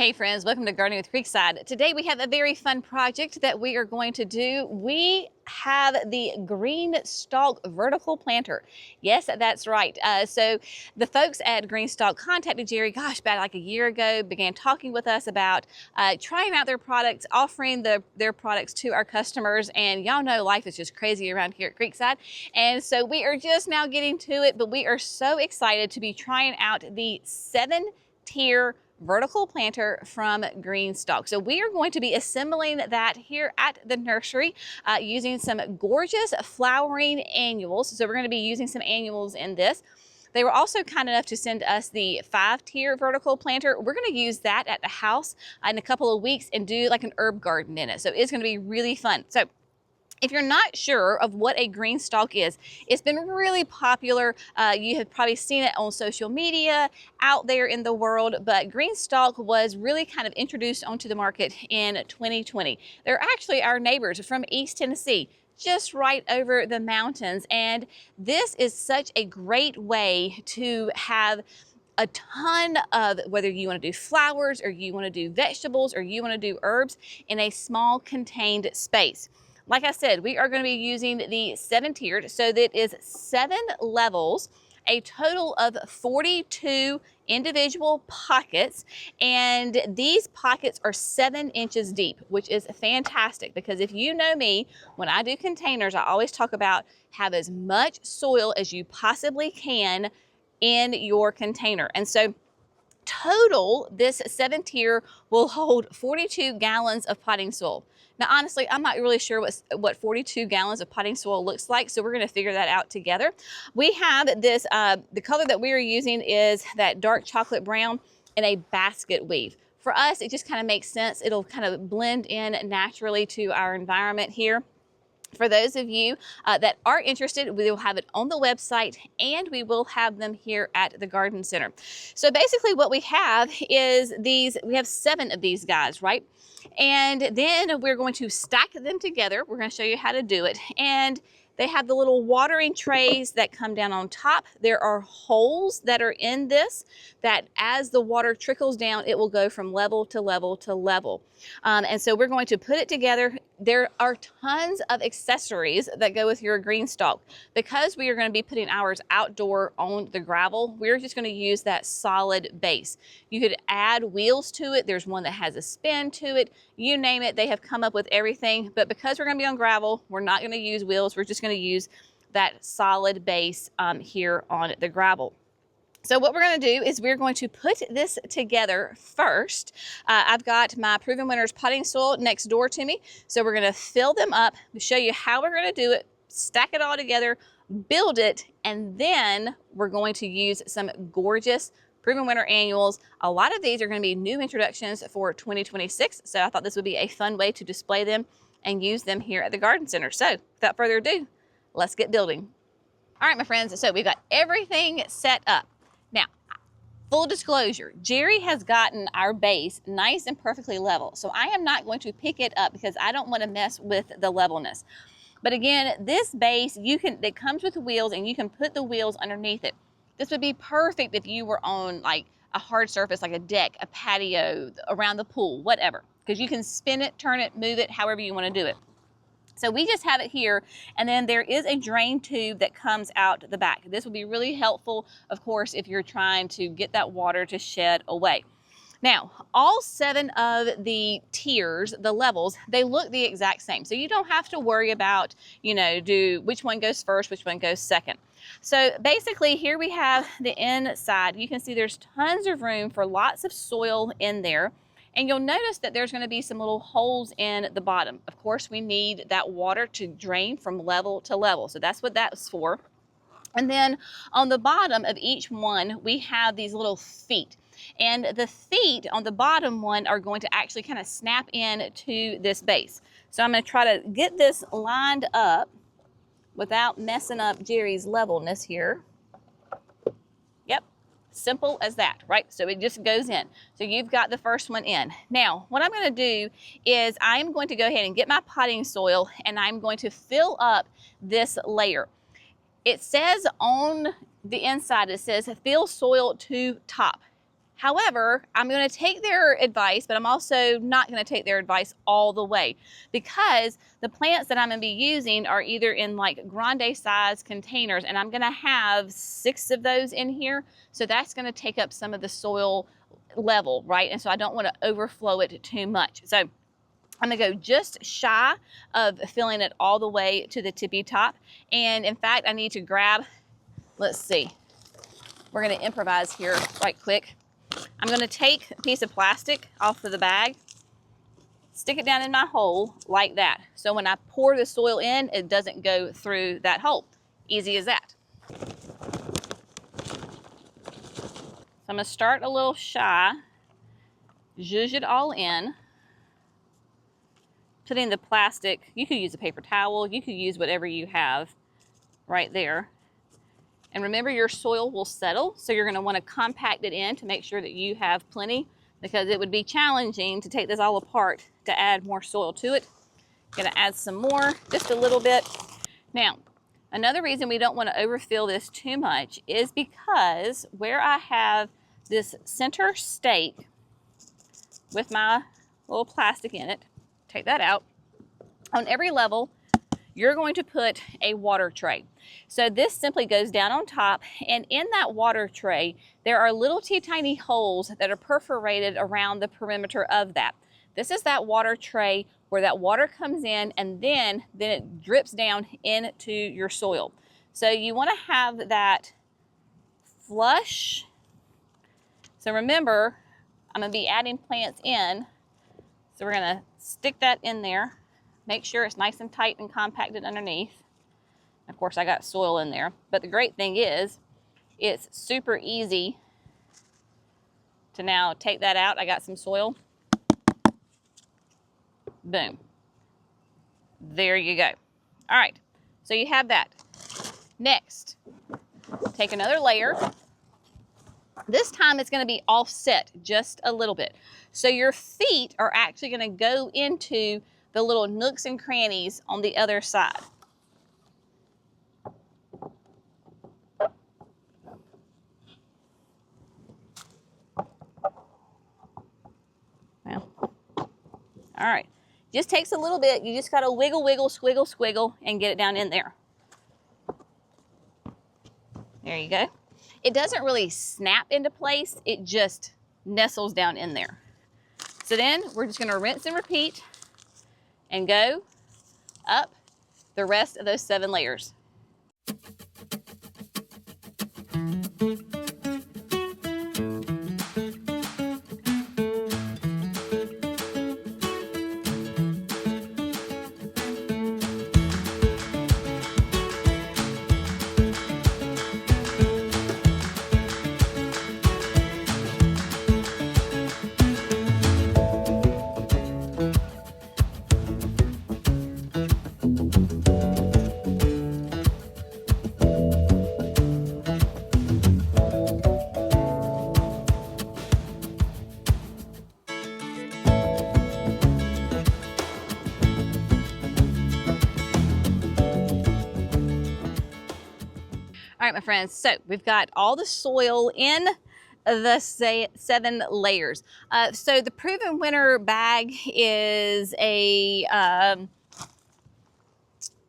Hey friends, welcome to Gardening with Creekside. Today we have a very fun project that we are going to do. We have the GreenStalk vertical planter. Yes, that's right. So the folks at GreenStalk contacted Jerry, about like a year ago, began talking with us about trying out their products, offering their products to our customers. And y'all know life is just crazy around here at Creekside. And so we are just now getting to it, but we are so excited to be trying out the 7-tier vertical planter from GreenStalk. So we are going to be assembling that here at the nursery using some gorgeous flowering annuals. So we're going to be using some annuals in this. They were also kind enough to send us the 5-tier vertical planter. We're going to use that at the house in a couple of weeks and do like an herb garden in it. So it's going to be really fun. So if you're not sure of what a GreenStalk is, it's been really popular. You have probably seen it on social media out there in the world, but GreenStalk was really kind of introduced onto the market in 2020. They're actually our neighbors from East Tennessee, just right over the mountains. And this is such a great way to have a ton of, whether you want to do flowers or you want to do vegetables or you want to do herbs in a small contained space. Like I said, we are going to be using the 7-tiered, so that is 7 levels, a total of 42 individual pockets, and these pockets are 7 inches deep, which is fantastic because if you know me, when I do containers, I always talk about have as much soil as you possibly can in your container. And so total, this 7-tier will hold 42 gallons of potting soil. Now, honestly, I'm not really sure what 42 gallons of potting soil looks like, so we're going to figure that out together. We have this, the color that we are using is that dark chocolate brown in a basket weave. For us, it just kind of makes sense. It'll kind of blend in naturally to our environment here. For those of you that are interested, we will have it on the website and we will have them here at the garden center. So basically what we have is we have 7 of these guys, right? And then we're going to stack them together. We're going to show you how to do it. And they have the little watering trays that come down on top. There are holes that are in this that as the water trickles down, it will go from level to level to level. And so we're going to put it together. There are tons of accessories that go with your GreenStalk. Because we are going to be putting ours outdoor on the gravel, we're just going to use that solid base. You could add wheels to it. There's one that has a spin to it. You name it, they have come up with everything. But because we're going to be on gravel, we're not going to use wheels. We're just going to use that solid base here on the gravel. So what we're going to do is we're going to put this together first. I've got my Proven Winners potting soil next door to me. So we're going to fill them up, show you how we're going to do it, stack it all together, build it, and then we're going to use some gorgeous Proven Winner annuals. A lot of these are going to be new introductions for 2026. So I thought this would be a fun way to display them and use them here at the garden center. So without further ado, let's get building. All right, my friends, so we've got everything set up. Now, full disclosure, Jerry has gotten our base nice and perfectly level. So I am not going to pick it up because I don't want to mess with the levelness. But again, this base, it comes with wheels and you can put the wheels underneath it. This would be perfect if you were on like a hard surface, like a deck, a patio, around the pool, whatever. Because you can spin it, turn it, move it, however you want to do it. So we just have it here, and then there is a drain tube that comes out the back. This will be really helpful, of course, if you're trying to get that water to shed away. Now, all 7 of the tiers, the levels, they look the exact same. So you don't have to worry about, which one goes first, which one goes second. So basically here we have the inside. You can see there's tons of room for lots of soil in there. And you'll notice that there's going to be some little holes in the bottom. Of course, we need that water to drain from level to level. So that's what that's for. And then on the bottom of each one, we have these little feet. And the feet on the bottom one are going to actually kind of snap in to this base. So I'm going to try to get this lined up without messing up Jerry's levelness here. Yep. Simple as that, right? So it just goes in. So you've got the first one in. Now, what I'm going to do is I'm going to go ahead and get my potting soil and I'm going to fill up this layer. It says on the inside, it says fill soil to top. However, I'm going to take their advice, but I'm also not going to take their advice all the way, because the plants that I'm going to be using are either in like grande size containers, and I'm going to have 6 of those in here. So that's going to take up some of the soil level, right? And so I don't want to overflow it too much. So I'm gonna go just shy of filling it all the way to the tippy top. And in fact, I need to grab, let's see, we're gonna improvise here right quick. I'm gonna take a piece of plastic off of the bag, stick it down in my hole like that. So when I pour the soil in, it doesn't go through that hole. Easy as that. So I'm gonna start a little shy, zhuzh it all in. Putting the plastic, you could use a paper towel, you could use whatever you have right there. And remember, your soil will settle, so you're going to want to compact it in to make sure that you have plenty, because it would be challenging to take this all apart to add more soil to it. Going to add some more, just a little bit. Now, another reason we don't want to overfill this too much is because where I have this center stake with my little plastic in it, take that out. On every level, you're going to put a water tray. So this simply goes down on top, and in that water tray, there are little tiny holes that are perforated around the perimeter of that. This is that water tray where that water comes in, and then it drips down into your soil. So you want to have that flush. So remember, I'm going to be adding plants in. So we're going to stick that in there. Make sure it's nice and tight and compacted underneath. Of course, I got soil in there. But the great thing is, it's super easy to now take that out. I got some soil. Boom. There you go. All right, so you have that. Next, take another layer. This time it's going to be offset just a little bit. So your feet are actually going to go into the little nooks and crannies on the other side. Well, all right. Just takes a little bit. You just got to wiggle, wiggle, squiggle, squiggle, and get it down in there. There you go. It doesn't really snap into place. It just nestles down in there. So then we're just going to rinse and repeat and go up the rest of those 7 layers. All right, my friends, so we've got all the soil in the 7 layers. So the Proven Winner bag is a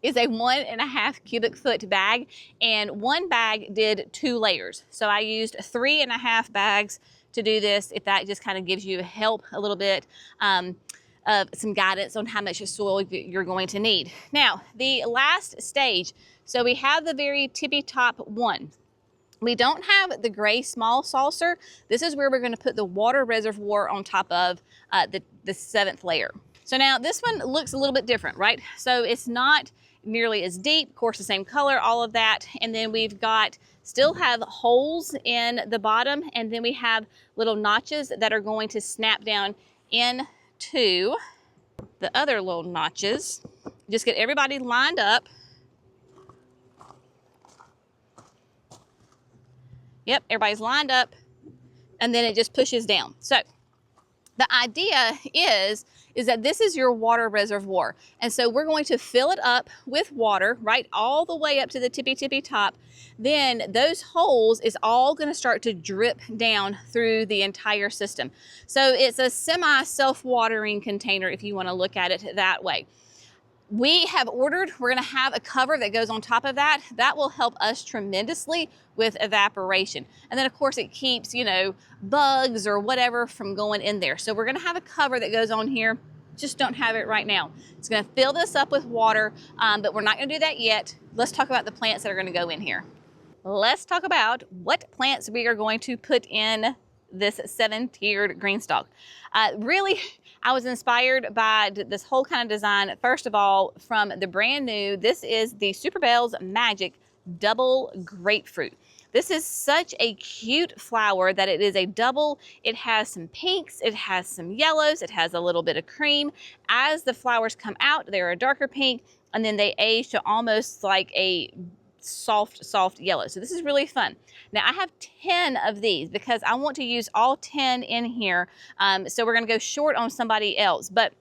1.5 cubic foot bag, and one bag did 2 layers. So I used 3.5 bags to do this, if that just kind of gives you help a little bit of some guidance on how much soil you're going to need. Now, the last stage, so we have the very tippy top one. We don't have the gray small saucer. This is where we're going to put the water reservoir on top of the 7th layer. So now this one looks a little bit different, right? So it's not nearly as deep, of course, the same color, all of that. And then we've got, still have holes in the bottom, and then we have little notches that are going to snap down into the other little notches. Just get everybody lined up. Yep, everybody's lined up, and then it just pushes down. So The idea is that this is your water reservoir. And so we're going to fill it up with water, right, all the way up to the tippy top. Then those holes is all going to start to drip down through the entire system. So it's a semi self-watering container if you want to look at it that way. We have ordered, we're gonna have a cover that goes on top of that. That will help us tremendously with evaporation. And then of course it keeps, you know, bugs or whatever from going in there. So we're gonna have a cover that goes on here. Just don't have it right now. It's gonna fill this up with water, but we're not gonna do that yet. Let's talk about the plants that are gonna go in here. Let's talk about what plants we are going to put in this 7-tiered GreenStalk. Really, I was inspired by this whole kind of design, first of all, from the brand new, this is the Super Bells Magic Double Grapefruit. This is such a cute flower that it is a double. It has some pinks, it has some yellows, it has a little bit of cream. As the flowers come out, they're a darker pink, and then they age to almost like a soft yellow. So this is really fun. Now I have 10 of these because I want to use all 10 in here. So we're going to go short on somebody else, but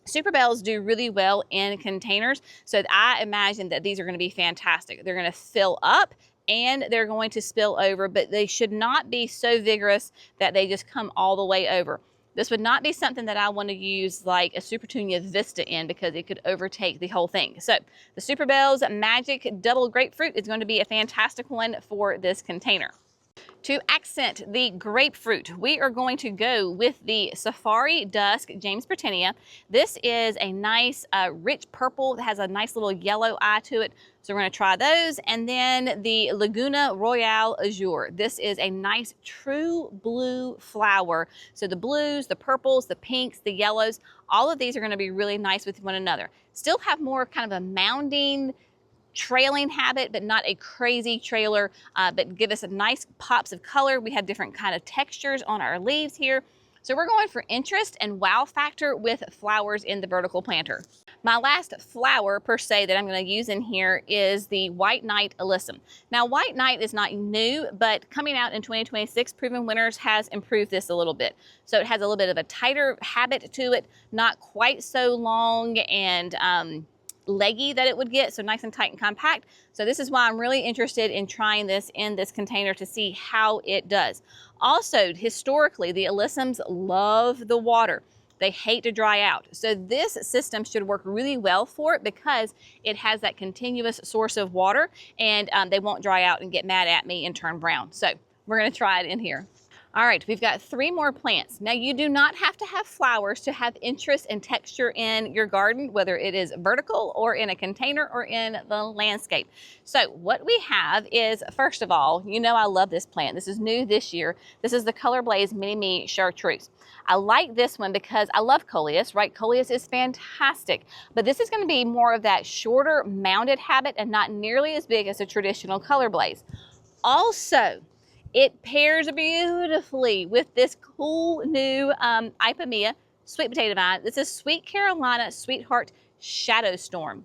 Super Bells do really well in containers. So I imagine that these are going to be fantastic. They're going to fill up and they're going to spill over, but they should not be so vigorous that they just come all the way over. This would not be something that I want to use like a Supertunia Vista in because it could overtake the whole thing. So the Super Bells Magic Double Grapefruit is going to be a fantastic one for this container. To accent the grapefruit, we are going to go with the Safari Dusk James Britannia. This is a nice rich purple that has a nice little yellow eye to it. So we're going to try those. And then the Laguna Royale Azure. This is a nice true blue flower. So the blues, the purples, the pinks, the yellows, all of these are going to be really nice with one another. Still have more kind of a mounding, trailing habit, but not a crazy trailer, but give us a nice pops of color. We have different kind of textures on our leaves here. So we're going for interest and wow factor with flowers in the vertical planter. My last flower per se that I'm going to use in here is the White Knight Alyssum. Now White Knight is not new, but coming out in 2026, Proven Winners has improved this a little bit. So it has a little bit of a tighter habit to it, not quite so long and leggy that it would get, so nice and tight and compact. So this is why I'm really interested in trying this in this container to see how it does. Also, historically, the alyssums love the water. They hate to dry out. So this system should work really well for it because it has that continuous source of water, and they won't dry out and get mad at me and turn brown. So we're gonna try it in here. All right, we've got 3 more plants. Now you do not have to have flowers to have interest and texture in your garden, whether it is vertical or in a container or in the landscape. So what we have is, first of all, you know I love this plant. This is new this year. This is the Color Blaze Mini Me Chartreuse. I like this one because I love coleus, right? Coleus is fantastic, but this is going to be more of that shorter mounded habit and not nearly as big as a traditional Color Blaze. Also, it pairs beautifully with this cool new Ipomoea sweet potato vine. This is Sweet Carolina Sweetheart Shadow Storm.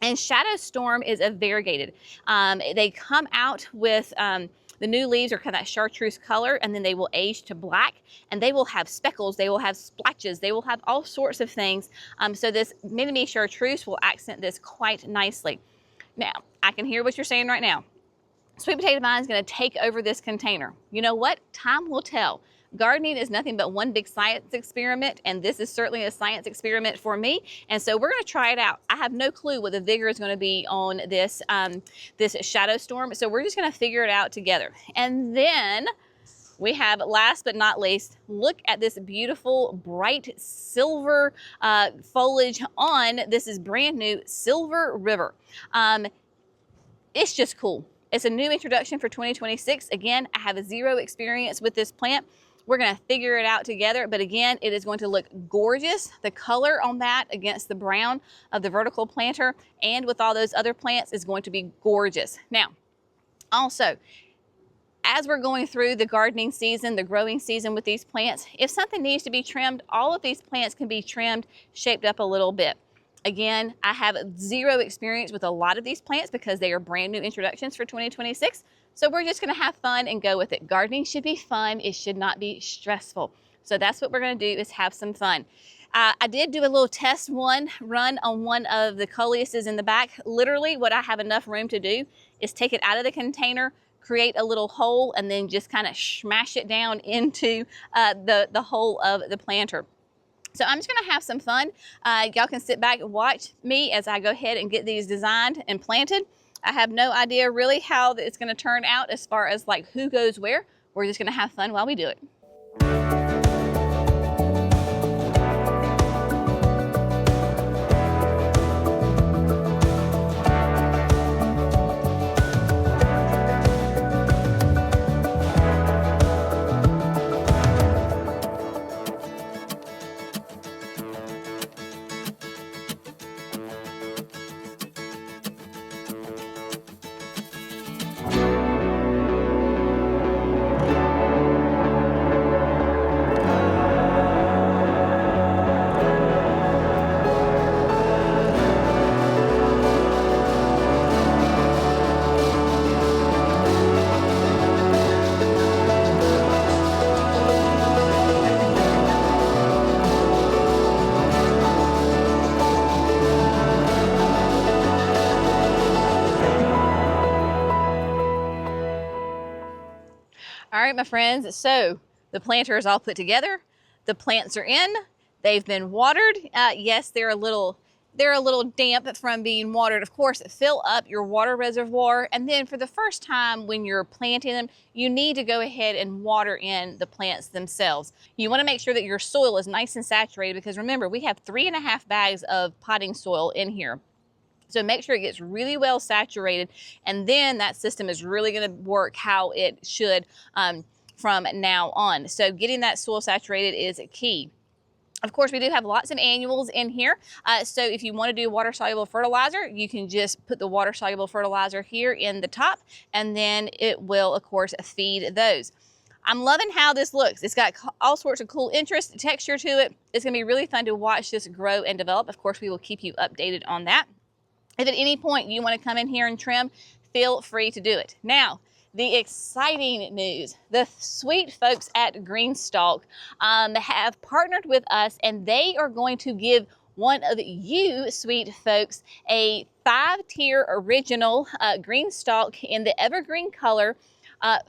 And Shadow Storm is a variegated. They come out with the new leaves are kind of that chartreuse color, and then they will age to black, and they will have speckles, they will have splotches, they will have all sorts of things. So this Mini Me Chartreuse will accent this quite nicely. Now, I can hear what you're saying right now. Sweet potato vine is going to take over this container. You know what? Time will tell. Gardening is nothing but one big science experiment, and this is certainly a science experiment for me. And so we're going to try it out. I have no clue what the vigor is going to be on this this Shadow Storm, so we're just going to figure it out together. And then we have, last but not least, look at this beautiful bright silver foliage on, this is brand new, Silver River. It's just cool. It's a new introduction for 2026. Again, I have 0 experience with this plant. We're going to figure it out together, but again, it is going to look gorgeous. The color on that against the brown of the vertical planter and with all those other plants is going to be gorgeous. Now, also, as we're going through the gardening season, the growing season with these plants, if something needs to be trimmed, all of these plants can be trimmed, shaped up a little bit. Again, I have 0 experience with a lot of these plants because they are brand new introductions for 2026. So we're just going to have fun and go with it. Gardening should be fun. It should not be stressful. So that's what we're going to do, is have some fun. I did do a little test run on one of the coleuses in the back. Literally what I have enough room to do is take it out of the container, create a little hole, and then just kind of smash it down into the hole of the planter. So I'm just gonna have some fun. Y'all can sit back and watch me as I go ahead and get these designed and planted. I have no idea really how it's gonna turn out as far as like who goes where. We're just gonna have fun while we do it. All right, my friends, so the planter is all put together. The plants are in. They've been watered. Yes, they're a little damp from being watered. Of course, fill up your water reservoir. And then for the first time when you're planting them, you need to go ahead and water in the plants themselves. You want to make sure that your soil is nice and saturated, because remember, we have 3.5 bags of potting soil in here. So make sure it gets really well saturated, and then that system is really going to work how it should from now on. So getting that soil saturated is key. Of course, we do have lots of annuals in here. So if you want to do water-soluble fertilizer, you can just put the water-soluble fertilizer here in the top, and then it will, of course, feed those. I'm loving how this looks. It's got all sorts of cool interest, texture to it. It's going to be really fun to watch this grow and develop. Of course, we will keep you updated on that. If at any point you want to come in here and trim, feel free to do it. Now, the exciting news, the sweet folks at GreenStalk have partnered with us, and they are going to give one of you sweet folks a 5-tier original GreenStalk in the evergreen color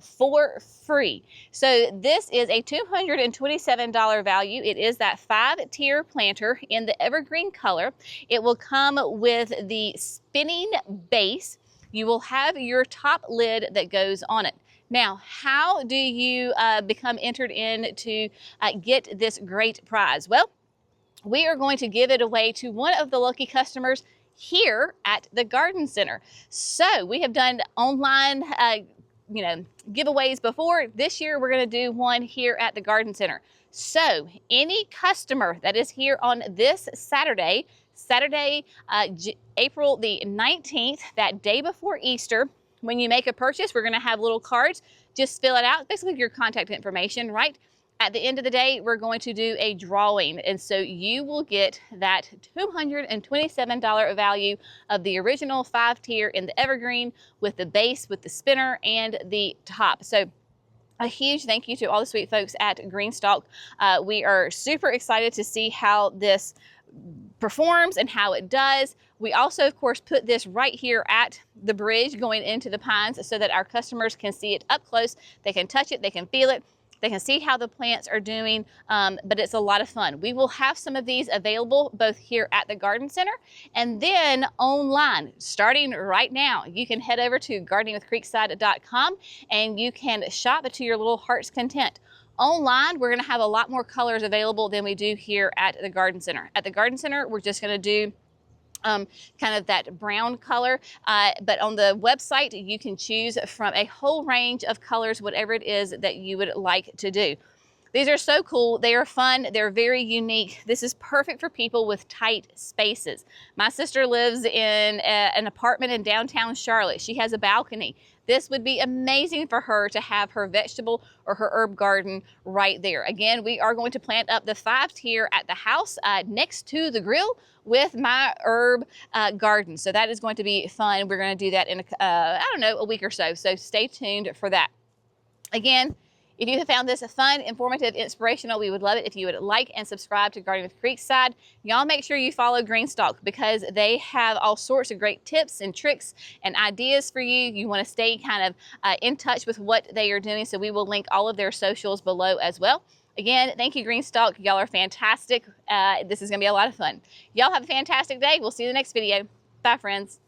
for free. So this is a $227 value. It is that 5-tier planter in the evergreen color. It will come with the spinning base. You will have your top lid that goes on it. Now, how do you become entered in to get this great prize? Well, we are going to give it away to one of the lucky customers here at the Garden Center. So we have done online giveaways before. This year we're going to do one here at the Garden Center. So any customer that is here on this Saturday, April the 19th, that day before Easter, when you make a purchase, we're going to have little cards. Just fill it out, basically your contact information, right? At the end of the day, we're going to do a drawing, and so you will get that $227 value of the original 5-tier in the evergreen with the base, with the spinner, and the top. So a huge thank you to all the sweet folks at GreenStalk. We are super excited to see how this performs and how it does. We also, of course, put this right here at the bridge going into the pines so that our customers can see it up close. They can touch it, they can feel it. They can see how the plants are doing, but it's a lot of fun. We will have some of these available both here at the Garden Center and then online. Starting right now, you can head over to gardeningwithcreekside.com and you can shop to your little heart's content. Online, we're going to have a lot more colors available than we do here at the Garden Center. At the Garden Center, we're just going to do kind of that brown color, but on the website you can choose from a whole range of colors, whatever it is that you would like to do. These are so cool. They are fun. They're very unique. This is perfect for people with tight spaces. My sister lives in an apartment in downtown Charlotte. She has a balcony. This would be amazing for her to have her vegetable or her herb garden right there. Again, we are going to plant up the 5-tier at the house next to the grill with my herb garden. So that is going to be fun. We're going to do that in, a week or so. So stay tuned for that. Again, If you have found this fun, informative, inspirational, we would love it if you would like and subscribe to Gardening with Creekside. Y'all make sure you follow GreenStalk because they have all sorts of great tips and tricks and ideas for you. You want to stay kind of in touch with what they are doing, so we will link all of their socials below as well. Again, thank you, GreenStalk. Y'all are fantastic. This is going to be a lot of fun. Y'all have a fantastic day. We'll see you in the next video. Bye, friends.